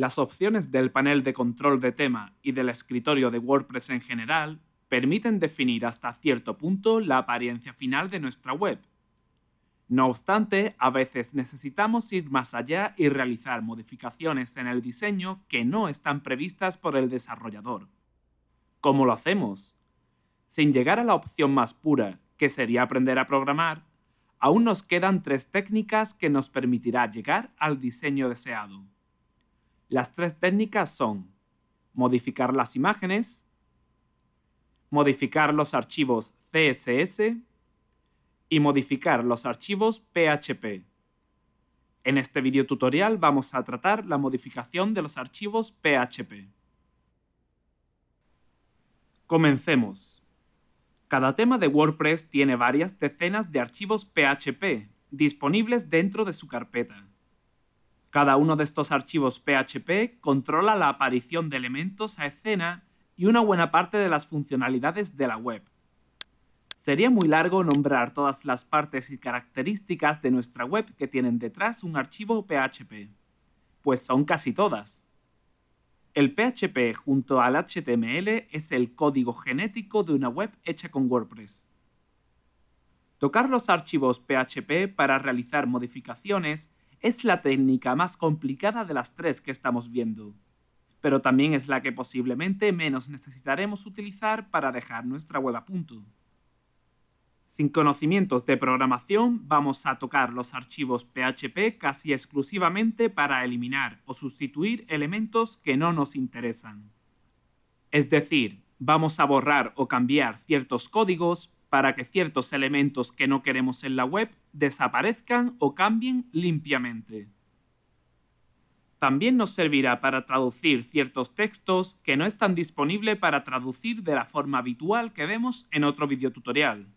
Las opciones del panel de control de tema y del escritorio de WordPress en general permiten definir hasta cierto punto la apariencia final de nuestra web. No obstante, a veces necesitamos ir más allá y realizar modificaciones en el diseño que no están previstas por el desarrollador. ¿Cómo lo hacemos? Sin llegar a la opción más pura, que sería aprender a programar, aún nos quedan 3 técnicas que nos permitirá llegar al diseño deseado. Las 3 técnicas son modificar las imágenes, modificar los archivos CSS y modificar los archivos PHP. En este video tutorial vamos a tratar la modificación de los archivos PHP. Comencemos. Cada tema de WordPress tiene varias decenas de archivos PHP disponibles dentro de su carpeta. Cada uno de estos archivos PHP controla la aparición de elementos a escena y una buena parte de las funcionalidades de la web. Sería muy largo nombrar todas las partes y características de nuestra web que tienen detrás un archivo PHP, pues son casi todas. El PHP junto al HTML es el código genético de una web hecha con WordPress. Tocar los archivos PHP para realizar modificaciones es la técnica más complicada de las 3 que estamos viendo, pero también es la que posiblemente menos necesitaremos utilizar para dejar nuestra web a punto. Sin conocimientos de programación, vamos a tocar los archivos PHP casi exclusivamente para eliminar o sustituir elementos que no nos interesan. Es decir, vamos a borrar o cambiar ciertos códigos para que ciertos elementos que no queremos en la web desaparezcan o cambien limpiamente. También nos servirá para traducir ciertos textos que no están disponibles para traducir de la forma habitual que vemos en otro videotutorial.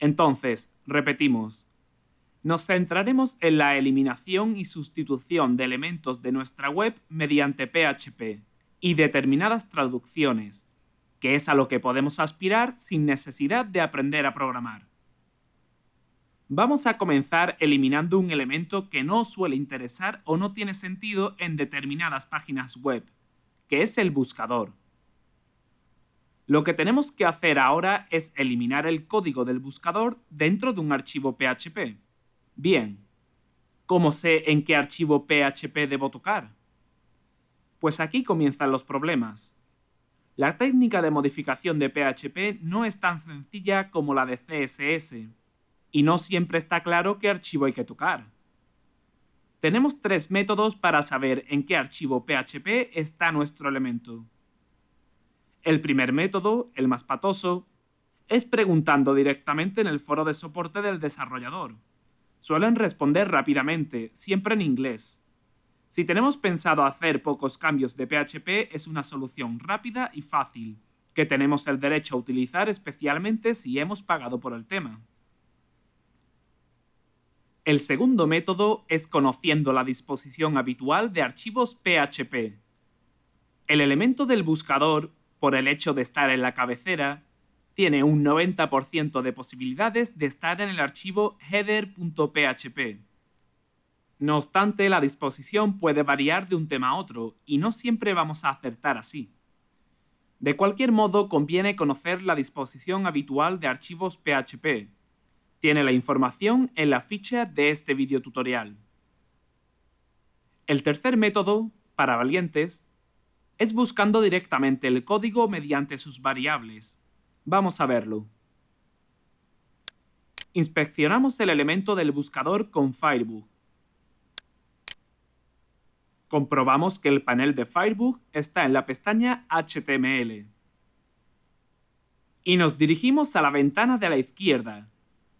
Entonces, repetimos, nos centraremos en la eliminación y sustitución de elementos de nuestra web mediante PHP y determinadas traducciones, que es a lo que podemos aspirar sin necesidad de aprender a programar. Vamos a comenzar eliminando un elemento que no suele interesar o no tiene sentido en determinadas páginas web, que es el buscador. Lo que tenemos que hacer ahora es eliminar el código del buscador dentro de un archivo PHP. Bien, ¿cómo sé en qué archivo PHP debo tocar? Pues aquí comienzan los problemas. La técnica de modificación de PHP no es tan sencilla como la de CSS, y no siempre está claro qué archivo hay que tocar. Tenemos 3 métodos para saber en qué archivo PHP está nuestro elemento. El primer método, el más patoso, es preguntando directamente en el foro de soporte del desarrollador. Suelen responder rápidamente, siempre en inglés. Si tenemos pensado hacer pocos cambios de PHP, es una solución rápida y fácil, que tenemos el derecho a utilizar especialmente si hemos pagado por el tema. El segundo método es conociendo la disposición habitual de archivos PHP. El elemento del buscador, por el hecho de estar en la cabecera, tiene un 90% de posibilidades de estar en el archivo header.php. No obstante, la disposición puede variar de un tema a otro, y no siempre vamos a acertar así. De cualquier modo, conviene conocer la disposición habitual de archivos PHP. Tiene la información en la ficha de este videotutorial. El tercer método, para valientes, es buscando directamente el código mediante sus variables. Vamos a verlo. Inspeccionamos el elemento del buscador con Firebug. Comprobamos que el panel de Firebug está en la pestaña HTML. Y nos dirigimos a la ventana de la izquierda,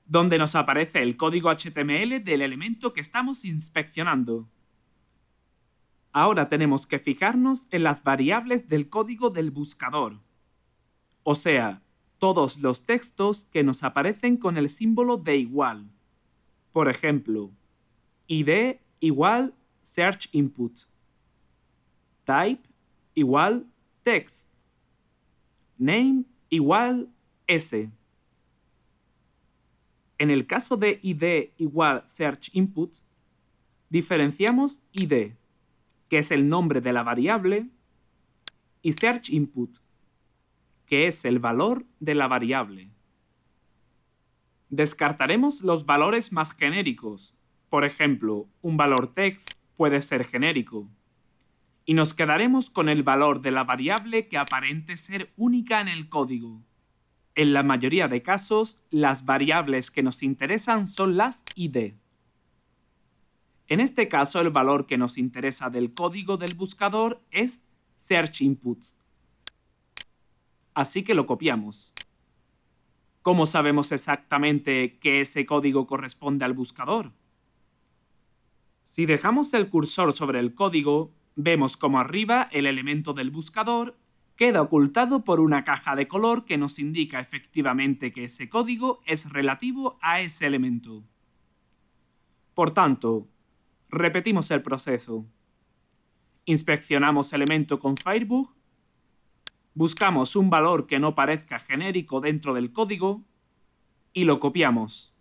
donde nos aparece el código HTML del elemento que estamos inspeccionando. Ahora tenemos que fijarnos en las variables del código del buscador, o sea, todos los textos que nos aparecen con el símbolo de igual. Por ejemplo, id igual search input, type igual text, name igual s. En el caso de id igual search input, diferenciamos id, que es el nombre de la variable, y search input, que es el valor de la variable. Descartaremos los valores más genéricos. Por ejemplo, un valor text puede ser genérico. Y nos quedaremos con el valor de la variable que aparente ser única en el código. En la mayoría de casos, las variables que nos interesan son las ID. En este caso, el valor que nos interesa del código del buscador es search input. Así que lo copiamos. ¿Cómo sabemos exactamente que ese código corresponde al buscador? Si dejamos el cursor sobre el código, vemos como arriba el elemento del buscador queda ocultado por una caja de color que nos indica efectivamente que ese código es relativo a ese elemento. Por tanto, repetimos el proceso. Inspeccionamos elemento con Firebug, buscamos un valor que no parezca genérico dentro del código y lo copiamos.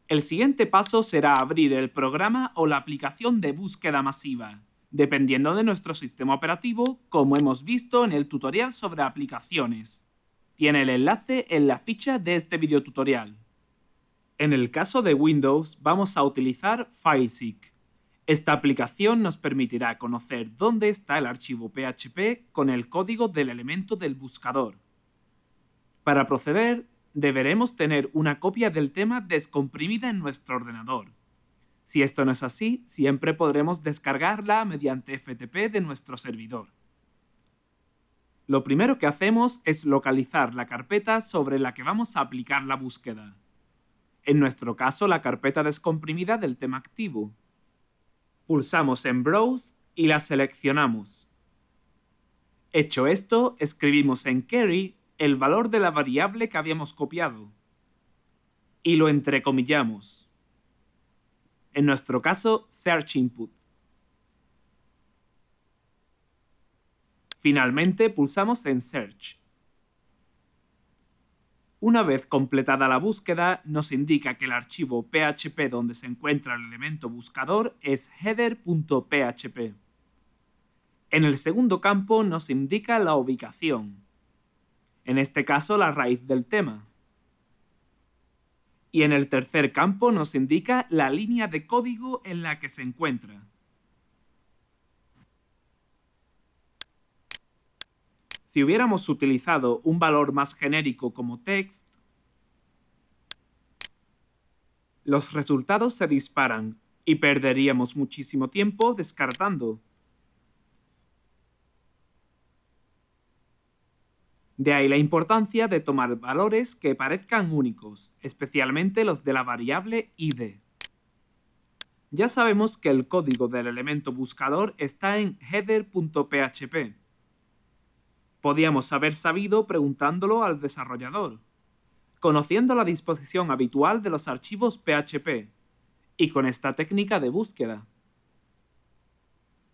El siguiente paso será abrir el programa o la aplicación de búsqueda masiva, dependiendo de nuestro sistema operativo, como hemos visto en el tutorial sobre aplicaciones. Tiene el enlace en la ficha de este videotutorial. En el caso de Windows, vamos a utilizar FileSeek. Esta aplicación nos permitirá conocer dónde está el archivo PHP con el código del elemento del buscador. Para proceder, deberemos tener una copia del tema descomprimida en nuestro ordenador. Si esto no es así, siempre podremos descargarla mediante FTP de nuestro servidor. Lo primero que hacemos es localizar la carpeta sobre la que vamos a aplicar la búsqueda. En nuestro caso, la carpeta descomprimida del tema activo. Pulsamos en Browse y la seleccionamos. Hecho esto, escribimos en query el valor de la variable que habíamos copiado y lo entrecomillamos. En nuestro caso, search input. Finalmente, pulsamos en search. Una vez completada la búsqueda, nos indica que el archivo PHP donde se encuentra el elemento buscador es header.php. En el segundo campo nos indica la ubicación, en este caso la raíz del tema. Y en el tercer campo nos indica la línea de código en la que se encuentra. Si hubiéramos utilizado un valor más genérico como text, los resultados se disparan y perderíamos muchísimo tiempo descartando. De ahí la importancia de tomar valores que parezcan únicos, especialmente los de la variable ID. Ya sabemos que el código del elemento buscador está en header.php. Podíamos haber sabido preguntándolo al desarrollador, conociendo la disposición habitual de los archivos PHP, y con esta técnica de búsqueda.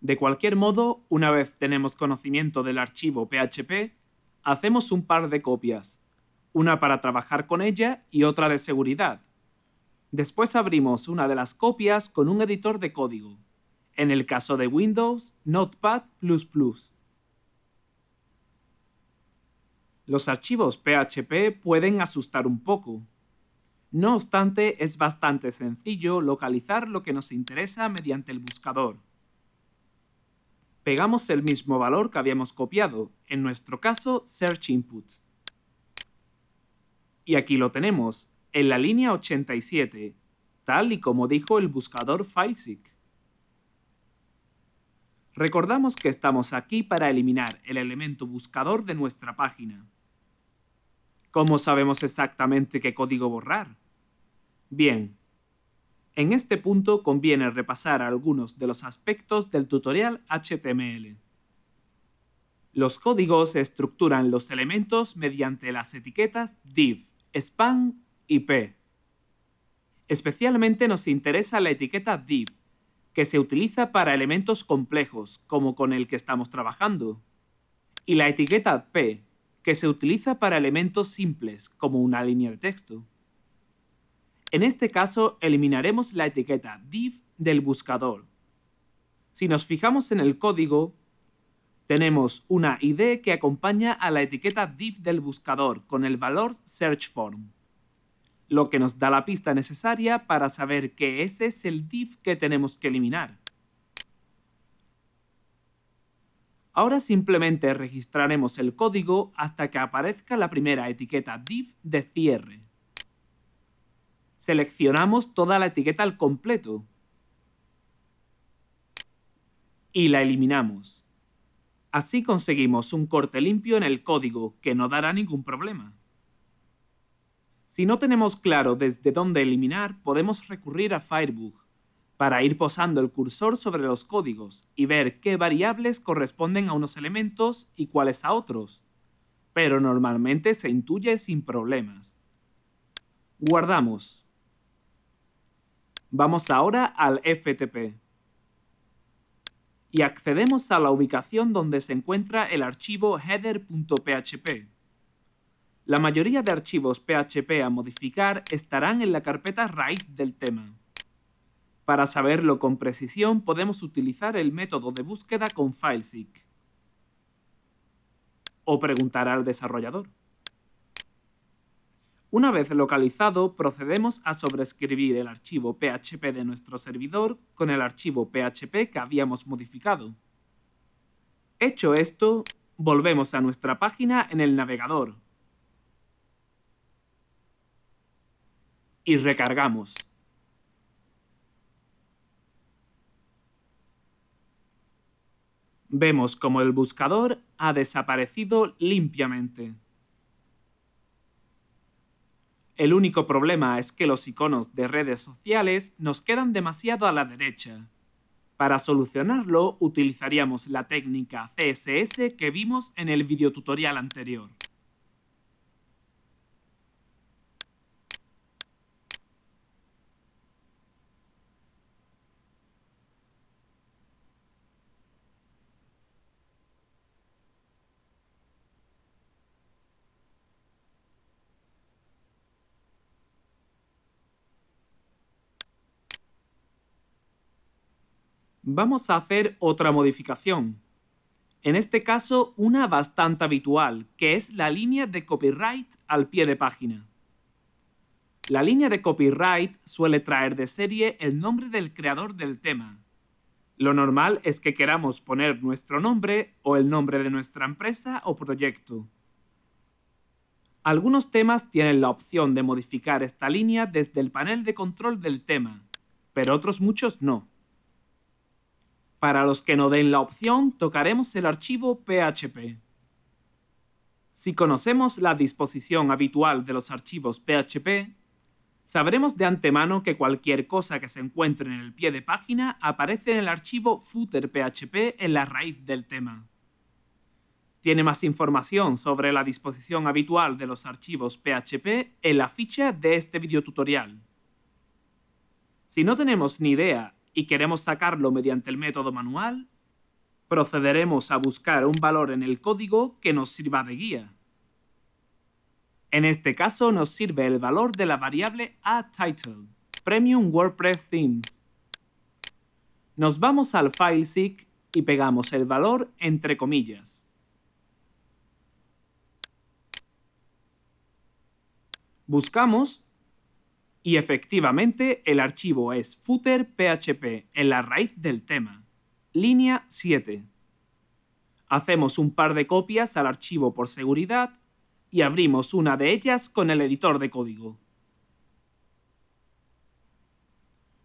De cualquier modo, una vez tenemos conocimiento del archivo PHP, hacemos un par de copias, una para trabajar con ella y otra de seguridad. Después abrimos una de las copias con un editor de código, en el caso de Windows, Notepad++. Los archivos PHP pueden asustar un poco. No obstante, es bastante sencillo localizar lo que nos interesa mediante el buscador. Pegamos el mismo valor que habíamos copiado, en nuestro caso, search input. Y aquí lo tenemos, en la línea 87, tal y como dijo el buscador FileSeek. Recordamos que estamos aquí para eliminar el elemento buscador de nuestra página. ¿Cómo sabemos exactamente qué código borrar? Bien, en este punto conviene repasar algunos de los aspectos del tutorial HTML. Los códigos estructuran los elementos mediante las etiquetas div, span y p. Especialmente nos interesa la etiqueta div, que se utiliza para elementos complejos, como con el que estamos trabajando, y la etiqueta p, que se utiliza para elementos simples, como una línea de texto. En este caso, eliminaremos la etiqueta div del buscador, Si nos fijamos en el código, tenemos una ID que acompaña a la etiqueta div del buscador con el valor search_form, lo que nos da la pista necesaria para saber que ese es el div que tenemos que eliminar. Ahora simplemente registraremos el código hasta que aparezca la primera etiqueta div de cierre. Seleccionamos toda la etiqueta al completo y la eliminamos. Así conseguimos un corte limpio en el código que no dará ningún problema. Si no tenemos claro desde dónde eliminar, podemos recurrir a Firebug para ir posando el cursor sobre los códigos y ver qué variables corresponden a unos elementos y cuáles a otros, pero normalmente se intuye sin problemas. Guardamos. Vamos ahora al FTP y accedemos a la ubicación donde se encuentra el archivo header.php. La mayoría de archivos PHP a modificar estarán en la carpeta raíz del tema. Para saberlo con precisión podemos utilizar el método de búsqueda con FileSeek o preguntar al desarrollador. Una vez localizado, procedemos a sobreescribir el archivo PHP de nuestro servidor con el archivo PHP que habíamos modificado. Hecho esto, volvemos a nuestra página en el navegador y recargamos. Vemos como el buscador ha desaparecido limpiamente. El único problema es que los iconos de redes sociales nos quedan demasiado a la derecha. Para solucionarlo, utilizaríamos la técnica CSS que vimos en el videotutorial anterior. Vamos a hacer otra modificación. En este caso, una bastante habitual, que es la línea de copyright al pie de página. La línea de copyright suele traer de serie el nombre del creador del tema. Lo normal es que queramos poner nuestro nombre o el nombre de nuestra empresa o proyecto. Algunos temas tienen la opción de modificar esta línea desde el panel de control del tema, pero otros muchos no. Para los que no den la opción, tocaremos el archivo PHP. Si conocemos la disposición habitual de los archivos PHP, sabremos de antemano que cualquier cosa que se encuentre en el pie de página aparece en el archivo footer.php en la raíz del tema. Tiene más información sobre la disposición habitual de los archivos PHP en la ficha de este videotutorial. Si no tenemos ni idea y queremos sacarlo mediante el método manual, procederemos a buscar un valor en el código que nos sirva de guía. En este caso nos sirve el valor de la variable aTitle, Premium WordPress Theme. Nos vamos al FileSeek y pegamos el valor entre comillas. Buscamos y efectivamente el archivo es footer.php en la raíz del tema, línea 7. Hacemos un par de copias al archivo por seguridad y abrimos una de ellas con el editor de código.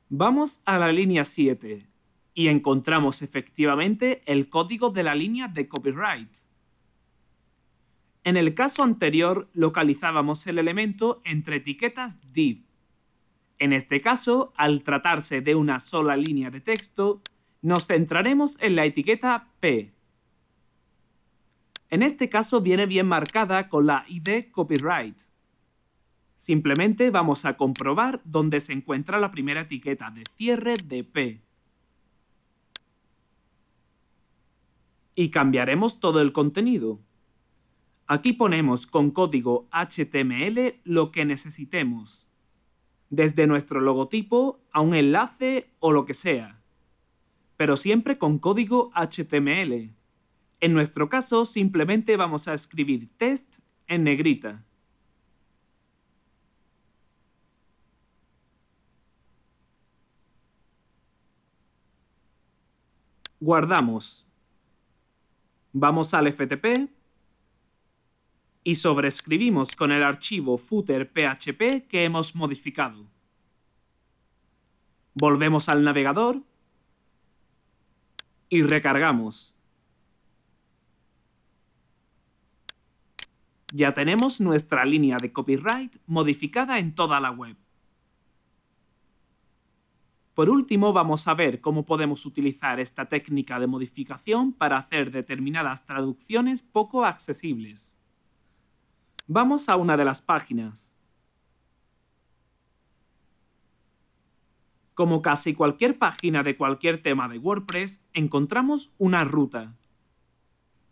Vamos a la línea 7 y encontramos efectivamente el código de la línea de copyright. En el caso anterior localizábamos el elemento entre etiquetas div. En este caso, al tratarse de una sola línea de texto, nos centraremos en la etiqueta P. En este caso viene bien marcada con la ID copyright. Simplemente vamos a comprobar dónde se encuentra la primera etiqueta de cierre de P. Y cambiaremos todo el contenido. Aquí ponemos con código HTML lo que necesitemos, desde nuestro logotipo a un enlace o lo que sea. pero siempre con código HTML. En nuestro caso, simplemente vamos a escribir test en negrita. Guardamos. Vamos al FTP y sobreescribimos con el archivo footer.php que hemos modificado. Volvemos al navegador y recargamos. Ya tenemos nuestra línea de copyright modificada en toda la web. Por último, vamos a ver cómo podemos utilizar esta técnica de modificación para hacer determinadas traducciones poco accesibles. Vamos a una de las páginas. Como casi cualquier página de cualquier tema de WordPress, encontramos una ruta.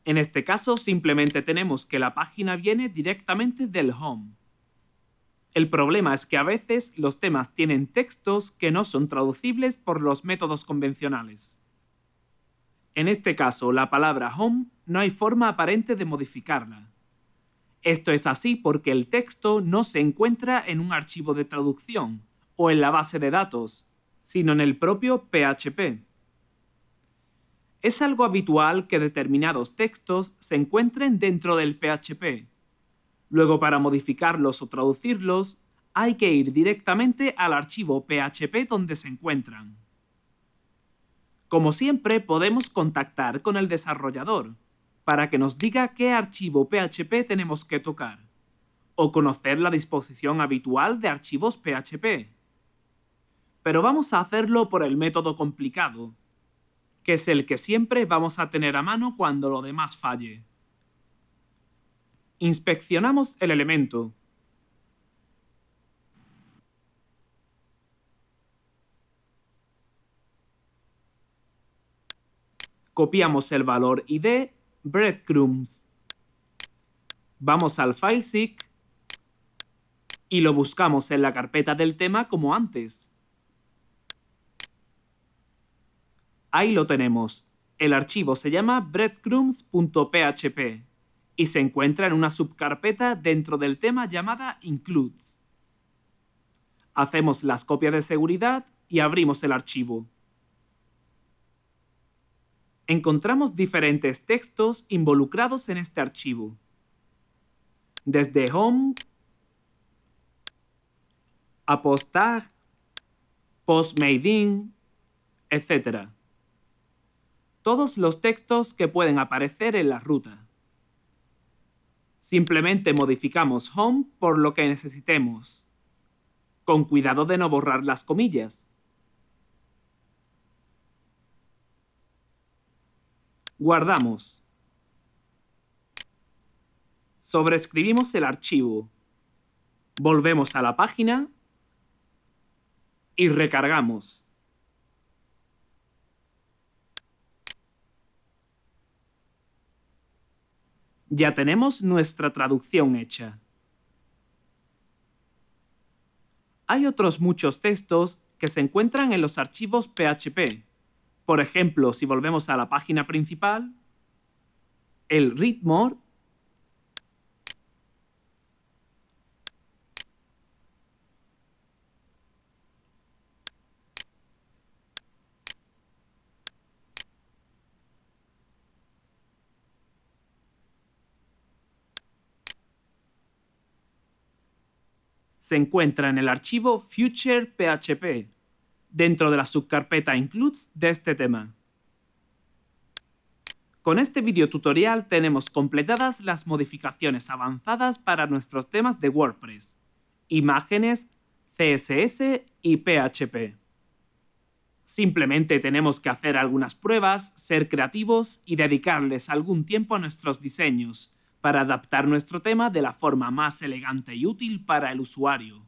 En este caso, simplemente tenemos que la página viene directamente del home. El problema es que a veces los temas tienen textos que no son traducibles por los métodos convencionales. En este caso, la palabra home no hay forma aparente de modificarla. Esto es así porque el texto no se encuentra en un archivo de traducción o en la base de datos, sino en el propio PHP. Es algo habitual que determinados textos se encuentren dentro del PHP. Luego, para modificarlos o traducirlos, hay que ir directamente al archivo PHP donde se encuentran. Como siempre, podemos contactar con el desarrollador para que nos diga qué archivo PHP tenemos que tocar, o conocer la disposición habitual de archivos PHP. Pero vamos a hacerlo por el método complicado, que es el que siempre vamos a tener a mano cuando lo demás falle. Inspeccionamos el elemento. Copiamos el valor ID breadcrumbs. Vamos al FileSeek y lo buscamos en la carpeta del tema como antes. Ahí lo tenemos. El archivo se llama breadcrumbs.php y se encuentra en una subcarpeta dentro del tema llamada includes. Hacemos las copias de seguridad y abrimos el archivo. Encontramos diferentes textos involucrados en este archivo. Desde home, a post tag, post made in, etc. Todos los textos que pueden aparecer en la ruta. Simplemente modificamos home por lo que necesitemos, con cuidado de no borrar las comillas. Guardamos. Sobreescribimos el archivo. Volvemos a la página y recargamos. Ya tenemos nuestra traducción hecha. Hay otros muchos textos que se encuentran en los archivos PHP. Por ejemplo, si volvemos a la página principal, el read more se encuentra en el archivo future.php, dentro de la subcarpeta includes de este tema. Con este video tutorial tenemos completadas las modificaciones avanzadas para nuestros temas de WordPress, imágenes, CSS y PHP. Simplemente tenemos que hacer algunas pruebas, ser creativos y dedicarles algún tiempo a nuestros diseños, para adaptar nuestro tema de la forma más elegante y útil para el usuario.